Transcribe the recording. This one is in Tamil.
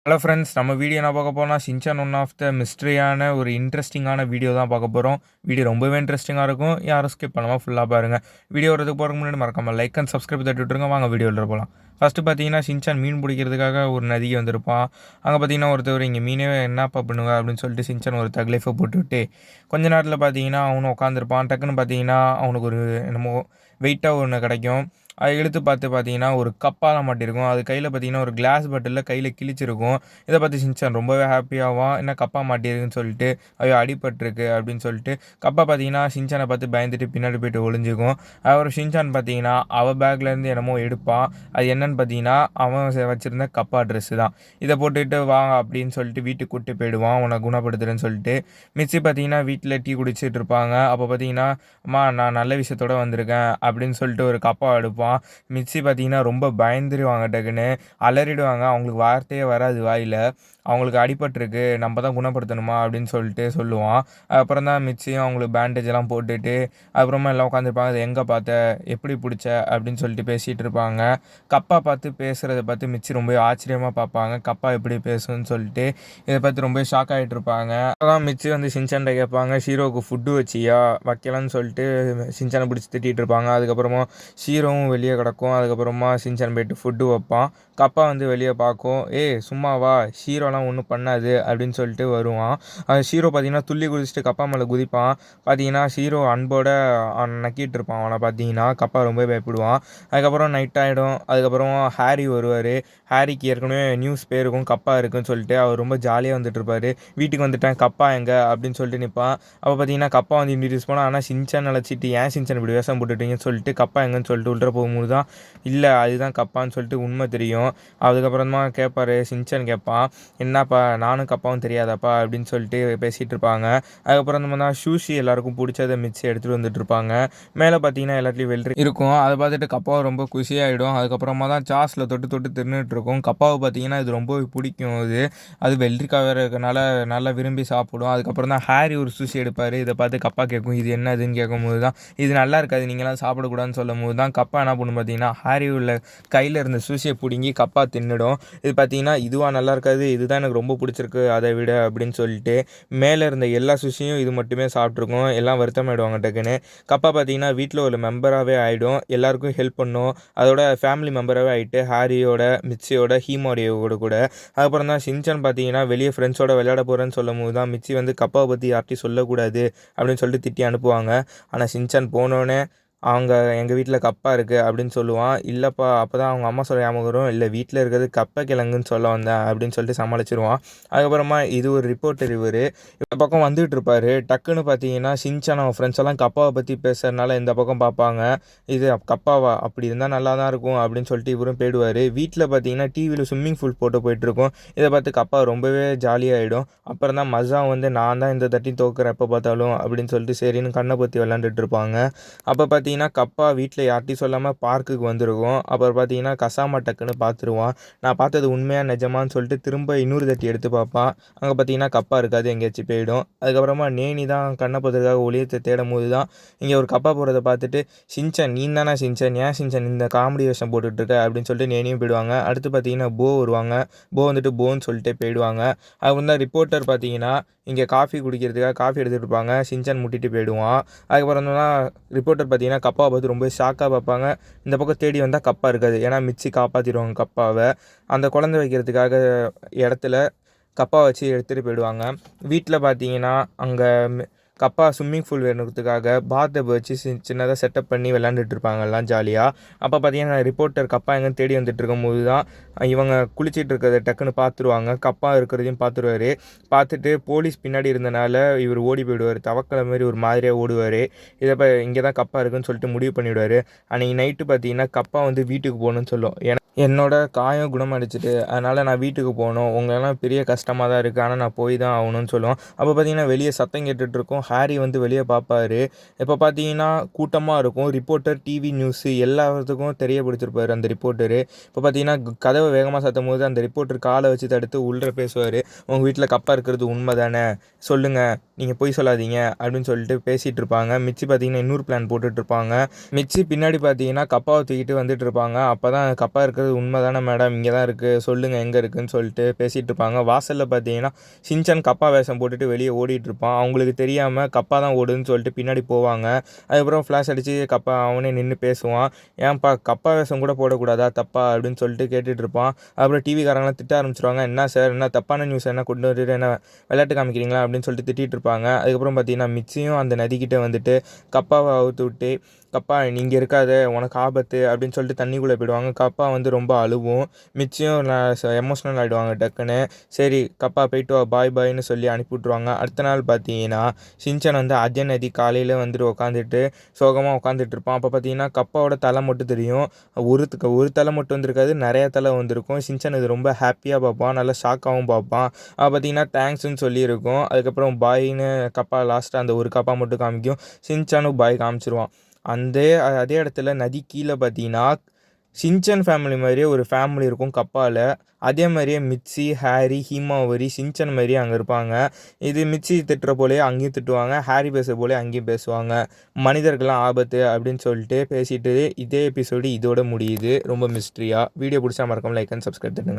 ஹலோ ஃப்ரெண்ட்ஸ், நம்ம வீடியோ என்ன பார்க்க போறோம்னா, ஷின்சான் ஒன் ஆஃப் த மிஸ்ட்ரியான ஒரு இன்ட்ரெஸ்டிங்கான வீடியோ தான் பார்க்க போறோம். வீடியோ ரொம்பவே இன்ட்ரெஸ்டிங்கா இருக்கும். யாரும் ஸ்கிப் பண்ணாம ஃபுல்லா பாருங்க. வீடியோ வரதுக்கு போறதுக்கு முன்னாடி மறக்காம லைக் அண்ட் சப்ஸ்கிரைப் தட்டி விட்டுருங்க. வாங்க வீடியோல போலாம். ஃபர்ஸ்ட் பார்த்தீங்கன்னா, ஷின்சான் மீன் பிடிக்கிறதுக்காக ஒரு நதிக்கு வந்திருப்பான். அங்க பார்த்தீங்கன்னா, ஒருத்தர் இங்க மீனே என்னப்பா பண்ணுவ அப்படின்னு சொல்லிட்டு ஷின்சான் ஒரு தக்லைஃப போட்டுவிட்டு, கொஞ்ச நேரத்தில பார்த்தீங்கன்னா, அவனும் உட்காந்துருப்பான். டக்குன்னு பார்த்தீங்கன்னா, அவனுக்கு ஒரு என்னமோ வெயிட்டா ஒண்ணு கிடைக்கும். அத இழுத்து பார்த்தீங்கன்னா, ஒரு கப்பா தான் மாட்டியிருக்கும். அது கையில பார்த்தீங்கன்னா, ஒரு கிளாஸ் பாட்டில்ல கையில கிழிச்சிருக்கும். இத பார்த்து ஷின்சான் ரொம்பவே ஹாப்பியாவான். என்ன கப்பா மாட்டியிருக்குன்னு சொல்லிட்டு, ஐயோ! அடிபட்டுருக்கு அப்படின்னு சொல்லிட்டு, கப்பா பார்த்தீங்கன்னா, ஷின்சான பார்த்து பயந்துட்டு பின்னாடி போயிட்டு ஒளிஞ்சுக்கும். அப்புறம் ஷின்சான் பார்த்தீங்கன்னா, அவ பேக்லேருந்து என்னமோ எடுப்பான். அது என்னன்னு பார்த்தீங்கன்னா, அவன் வச்சிருந்த கப்பா ட்ரெஸ்ஸு தான். இத போட்டுட்டு வா அப்படின்னு சொல்லிட்டு வீட்டுக்கு கூட்டிட்டு போயிடுவான். உன்ன குணப்படுத்துறேன்னு சொல்லிட்டு. மிச்சி பார்த்தீங்கன்னா, வீட்ல டீ குடிச்சிட்டு இருப்பாங்க. அப்ப பார்த்தீங்கன்னா, அம்மா நான் நல்ல விஷயத்தோட வந்திருக்கேன் அப்படின்னு சொல்லிட்டு ஒரு கப்பா எடுப்பான். மிச்சி பார்த்தீங்கன்னா, ரொம்ப பயந்துருவாங்க டக்குன்னு. அலறிடுவாங்க. அவங்களுக்கு வார்த்தையே வராது வாயில. அவங்களுக்கு அடிபட்டுருக்கு. நம்ம தான் குணப்படுத்தணுமா அப்படின்னு சொல்லிட்டு சொல்லுவான். அப்புறம் தான் மிச்சியும் அவங்களுக்கு பேண்டேஜ் எல்லாம் போட்டுட்டு, அப்புறமா எல்லாம் உட்காந்துருப்பாங்க. "அத எங்க பார்த்த? எப்படி புடிச்ச?" அப்படின்னு சொல்லிட்டு பேசிட்டு இருப்பாங்க. கப்பா பார்த்து பேசுறத பார்த்து மிச்சி ரொம்பவே ஆச்சரியமா பார்ப்பாங்க. கப்பா எப்படி பேசும்ன்னு சொல்லிட்டு. இத பார்த்து ரொம்பவே ஷாக் ஆயிட்டு இருப்பாங்க. அப்பதான் மிச்சி வந்து ஷின்சான்ட்ட கேட்பாங்க, "ஷீரோவுக்கு ஃபுட்டு வச்சியா?" வைக்கலன்னு சொல்லிட்டு ஷின்சான பிடிச்சு திட்டிட்டு இருப்பாங்க. அதுக்கப்புறமா ஷீரோவும் வெளிய கிடக்கும். அதுக்கப்புறமா ஷின்சான் போயிட்டு ஃபுட்டு வைப்பான். கப்பா வந்து வெளிய பார்க்கும். "ஏய் சும்மா வா, ஷீரோலாம் ஒண்ணும் பண்ணாது" அப்படின்னு சொல்லிட்டு வருவான். ஷீரோ பார்த்தீங்கன்னா, துள்ளி குதிச்சுட்டு கப்பா மேல குதிப்பான். பார்த்தீங்கன்னா, ஷீரோ அன்போட நக்கிட்டு இருப்பான் அவன பார்த்தீங்கன்னா. கப்பா ரொம்பவே பயப்படுவான். அதுக்கப்புறம் நைட் ஆயிடும். அதுக்கப்புறம் ஹாரி வருவாரு. ஹாரிக்கு ஏற்கனவே நியூஸ் போயிருக்கும் கப்பா இருக்குன்னு சொல்லிட்டு. அவர் ரொம்ப ஜாலியா வந்துட்டு இருப்பாரு. வீட்டுக்கு வந்துட்டேன், கப்பா எங்க? அப்படின்னு சொல்லிட்டு நிப்பான். அப்ப பார்த்தீங்கன்னா, கப்பா வந்து இன்ட்ரோடியூஸ் பண்ணா. ஆனா ஷின்சான் அழைச்சிட்டு, ஏன் ஷின்சான் இப்படி வேஷம் போட்டுட்டீங்கன்னு சொல்லிட்டு, கப்பா எங்கன்னு சொல்லிட்டு உள்ள போகும்போது தான், இல்ல அதுதான் கப்பான்னு சொல்லிட்டு உண்மை தெரியும். அதுக்கப்புறமா கேட்பாரு, ஷின்சான் கேட்பான், "என்னப்பா நானும் கப்பாவும் தெரியாதாப்பா?" அப்படின்னு சொல்லிட்டு பேசிட்டு இருப்பாங்க. அதுக்கப்புறம் நம்ம தான் சூஷி எல்லாருக்கும் புடிச்சத மிக்ஸி எடுத்துட்டு வந்துட்டு இருப்பாங்க. மேல பார்த்தீங்கன்னா, எல்லாத்துலயும் வெள்ளரி இருக்கும். அத பார்த்துட்டு கப்பாவும் ரொம்ப குஷியாயிடும். அதுக்கப்புறமா தான் சாஸ்ல தொட்டு தொட்டு தின்னுட்டு இருக்கும். கப்பாவ பார்த்தீங்கன்னா, இது ரொம்பவே பிடிக்கும் அது. அது வெள்ளரிக்காய் வேற இருக்கனால நல்லா விரும்பி சாப்பிடும். அதுக்கப்புறம் தான் ஹாரி ஒரு சுஷி எடுப்பாரு. இத பார்த்து கப்பா கேட்கும், "இது என்னதுன்னு?" கேட்கும்போது தான், "இது நல்லா இருக்காது. நீங்கலாம் சாப்பிடக்கூடாதுன்னு" சொல்லும்போது தான், கப்பா என்ன பண்ணும் பார்த்தீங்கன்னா, ஹாரி உள்ள கையில இருந்த சுஷிய புடுங்கி கப்பா தின்னுடும். இது பார்த்தீங்கன்னா, "இதுவா நல்லா இருக்காது. இதுதான் எனக்கு ரொம்ப புடிச்சிருக்கு அத விட" அப்படின்னு சொல்லிட்டு, மேல இருந்த எல்லா சுஷியும் இது மட்டுமே சாப்பிட்டுருக்கும். எல்லாம் வருத்தமாயிடுவாங்க டக்குன்னு. கப்பா பார்த்தீங்கன்னா, வீட்ல ஒரு மெம்பராவே ஆயிடும். எல்லாருக்கும் ஹெல்ப் பண்ணும். அதோட ஃபேமிலி மெம்பராவே ஆயிட்டு, ஹாரியோட, மிச்சியோட, ஹீமோரியோட கூட. அதுக்கப்புறம் தான் ஷின்சான் பார்த்தீங்கன்னா, வெளிய ஃப்ரெண்ட்ஸோட விளையாட போறேன்னு சொல்லும்போது தான், மிச்சி வந்து கப்பாவ பத்தி யார்ட்டயும் சொல்லக்கூடாது அப்படின்னு சொல்லிட்டு திட்டி அனுப்புவாங்க. ஆனா ஷின்சான் போனோனே, அவங்க "எங்க வீட்ல கப்பா இருக்கு" அப்படின்னு சொல்லுவான். "இல்லப்பா" அப்பதான் அவங்க அம்மா சொல்ல ஞாபகம் வரும். "இல்ல வீட்ல இருக்கிறது கப்ப கிழங்குன்னு சொல்ல வந்தேன்" அப்படின்னு சொல்லிட்டு சமாளிச்சுருவான். அதுக்கப்புறமா இது ஒரு ரிப்போர்ட்டர் இவரு. இந்த பக்கம் வந்துட்டு இருப்பாரு. டக்குன்னு பார்த்தீங்கன்னா, ஷின்சான் அவன் ஃப்ரெண்ட்ஸ் எல்லாம் கப்பாவ பத்தி பேசுறதுனால இந்த பக்கம் பார்ப்பாங்க. "இது கப்பாவா? அப்படி இருந்தா நல்லா தான் இருக்கும்" அப்படின்னு சொல்லிட்டு இவரும் போயிடுவாரு. வீட்ல பார்த்தீங்கன்னா, டிவில ஸ்விம்மிங் பூல் போட்டு போயிட்டுருக்கும். இத பார்த்து கப்பா ரொம்பவே ஜாலியாயிடும். அப்புறம் தான் மஸா வந்து, "நான் தான் இந்த தாட்டி தோக்குறேன் எப்ப பார்த்தாலும்" அப்படின்னு சொல்லிட்டு சரின்னு கண்ண பொத்தி விளையாண்டுட்டு இருப்பாங்க. அப்ப பார்த்தீங்கன்னா, கப்பா வீட்ல யார்ட்டயும் சொல்லாம பார்க்குக்கு வந்திருக்கும். அப்புறம் பார்த்தீங்கன்னா, கசாமா டக்குன்னு பார்த்துருவான். நான் பார்த்தது உண்மையா நிஜமான்னு சொல்லிட்டு திரும்ப இன்னொரு தட்டி எடுத்து பார்ப்பான். அங்க பார்த்தீங்கன்னா, கப்பா இருக்காது. எங்கேயாச்சும் போயிடும். அதுக்கப்புறமா நேனி தான் கண்ண பொத்துறதுக்காக ஒளியத்த தேடும்போது தான், இங்க ஒரு கப்பா போறத பார்த்துட்டு, "ஷின்சான் நீ தானா ஷின்சான்? ஏன் ஷின்சான் இந்த காமெடி வேஷம் போட்டுட்டு இருக்க?" அப்படின்னு சொல்லிட்டு நேனியும் போயிடுவாங்க. அடுத்து பார்த்தீங்கன்னா, போ வருவாங்க. போ வந்துட்டு போன்னு சொல்லிட்டே போயிடுவாங்க. அப்புறம் தான் ரிப்போர்ட்டர் பார்த்தீங்கன்னா, இங்க காஃபி குடிக்கிறதுக்காக காஃபி எடுத்துட்டு இருப்பாங்க. ஷின்சான் முட்டிட்டு போயிடுவான். அதுக்கப்புறம் தான் ரிப்போர்ட்டர் பார்த்தீங்கன்னா, கப்பாவ பார்த்து ரொம்ப ஷாக்கா பார்ப்பாங்க. இந்த பக்கம் தேடி வந்தா கப்பா இருக்காது. ஏன்னா மிச்சி காப்பாத்திருவாங்க கப்பாவ. அந்த குழந்தை வைக்கிறதுக்காக இடத்துல கப்பாவ வச்சு எடுத்துட்டு போயிடுவாங்க. வீட்ல பார்த்தீங்கன்னா, அங்க கப்பா ஸ்விம்மிங் பூல் வேணுறதுக்காக பாத் டப் வச்சு சின்னதா செட்டப் பண்ணி விளையாண்டுட்டு இருப்பாங்க எல்லாம் ஜாலியா. அப்ப பார்த்தீங்கன்னா, ரிப்போர்ட்டர் கப்பா எங்கன்னு தேடி வந்துட்டு இருக்கும்போது தான், இவங்க குளிச்சிட்டு இருக்கிறத டக்குன்னு பார்த்துருவாங்க. கப்பா இருக்கிறதையும் பார்த்துருவாரு. பார்த்துட்டு போலீஸ் பின்னாடி இருந்தனால இவரு ஓடி போயிடுவாரு. தவக்கல மாரி ஒரு மாதிரியா ஓடுவாரு. இங்க தான் கப்பா இருக்குன்னு சொல்லிட்டு முடிவு பண்ணிடுவாரு. அன்னைக்கு நைட்டு பார்த்தீங்கன்னா, கப்பா வந்து வீட்டுக்கு போணும்னு சொல்லும். என்னோட காயம் குணமடைஞ்சுட்டு, அதனால நான் வீட்டுக்கு போணும். உங்களலாம் பெரிய கஷ்டமா தான் இருக்கு. ஆனா நான் போய் தான் ஆகணும்னு சொல்லுவோம். அப்ப பார்த்தீங்கன்னா, வெளிய சத்தம் கேட்டுட்டுருக்கும். ஹாரி வந்து வெளிய பார்ப்பாரு. இப்ப பார்த்தீங்கன்னா, கூட்டமா இருக்கும். ரிப்போர்ட்டர், டிவி நியூஸ் எல்லாத்துக்கும் தெரியப்படுத்திருப்பாரு அந்த ரிப்போர்ட்டரு. இப்ப பார்த்தீங்கன்னா, கதவ வேகமா சாத்தும்போது அந்த ரிப்போர்ட்டர் கால வச்சு தடுத்து உள்ள பேசுவாரு. "உங்க வீட்ல கப்பா இருக்கிறது உண்ம தானே? சொல்லுங்க. நீங்க பொய் சொல்லாதீங்க" அப்படின்னு சொல்லிட்டு பேசிட்டு இருப்பாங்க. மிச்சி பார்த்தீங்கன்னா, இன்னொரு பிளான் போட்டுட்டு இருப்பாங்க. மிச்சி பின்னாடி பார்த்தீங்கன்னா, கப்பாவ தூக்கிட்டு வந்துட்டு இருப்பாங்க. அப்பதான் கப்பா இருக்கிறது சொல்கிறது உண்மை தானே மேடம், இங்கே தான் இருக்குது, சொல்லுங்கள் எங்கே இருக்குதுன்னு சொல்லிட்டு பேசிகிட்டு இருப்பாங்க. வாசலில் பார்த்தீங்கன்னா ஷின்சான் கப்பா வேஷம் போட்டுட்டு வெளியே ஓடிட்டுருப்பான். அவங்களுக்கு தெரியாமல் கப்பா தான் ஓடுதுன்னு சொல்லிட்டு பின்னாடி போவாங்க. அதுக்கப்புறம் ஃப்ளாஷ் அடித்து கப்பா அவனே நின்று பேசுவான். ஏன்ப்பா கப்பா வேஷம் கூட போடக்கூடாதா தப்பா அப்படின்னு சொல்லிட்டு கேட்டுட்டு இருப்பான். அப்புறம் டிவிக்காரங்களாம் திட்ட ஆரம்பிச்சிருவாங்க. என்ன சார், என்ன தப்பான நியூஸ் என்ன கொண்டு வந்துட்டு என்ன விளையாட்டு காமிக்கிறீங்களா அப்படின்னு சொல்லிட்டு திட்டிகிட்டு இருப்பாங்க. அதுக்கப்புறம் பார்த்தீங்கன்னா மிச்சியும் அந்த நதிக்கிட்ட வந்துட்டு கப்பாவை அவுத்து விட்டு, கப்பா நீங்க இருக்காத, உனக்கு ஆபத்து அப்படின்னு சொல்லிட்டு தண்ணிக்குள்ளே போயிடுவாங்க. கப்பா வந்து ரொம்ப அழுவும். மிச்சியும் எமோஷ்னல் ஆகிடுவாங்க டக்குன்னு. சரி கப்பா போயிட்டு வா, பாய் பாய்னு சொல்லி அனுப்பி விட்ருவாங்க. அடுத்த நாள் பார்த்தீங்கன்னா ஷின்சான் வந்து அதே நதி காலையில் வந்துட்டு உட்காந்துட்டு சோகமாக உட்காந்துட்டு இருப்பான். அப்போ பார்த்தீங்கன்னா கப்பாவோட தலை மட்டும் தெரியும். ஒரு தலை மட்டும் வந்திருக்காது, நிறைய தலை வந்திருக்கும். ஷின்சான் இது ரொம்ப ஹாப்பியாக பார்ப்பான், நல்லா ஷாக்காகவும் பார்ப்பான். பார்த்தீங்கன்னா தேங்க்ஸ்ன்னு சொல்லியிருக்கும். அதுக்கப்புறம் பாய்னு கப்பா லாஸ்ட்டாக அந்த ஒரு கப்பா மட்டும் காமிக்கும். ஷின்சானும் பாய் காமிச்சிருவான். அதே இடத்துல நதி கீழே பார்த்தீங்கன்னா ஷின்சான் ஃபேமிலி மாதிரியே ஒரு ஃபேமிலி இருக்கும் கப்பாவில். அதே மாதிரியே மிட்சி, ஹாரி, ஹீமாவரி, ஷின்சான் மாதிரியே அங்கே இருப்பாங்க. இது மிட்சி திட்டுற போலேயே அங்கேயும் திட்டுவாங்க, ஹாரி பேசுகிற போலே அங்கேயும் பேசுவாங்க. மனிதர்கள்லாம் ஆபத்து அப்படின்னு சொல்லிட்டு பேசிட்டு இதே எபிசோடு இதோட முடியுது. ரொம்ப மிஸ்ட்ரியாக. வீடியோ பிடிச்சா மறக்காம லைக் அண்ட் சப்ஸ்கிரைப் பண்ணுங்கள்.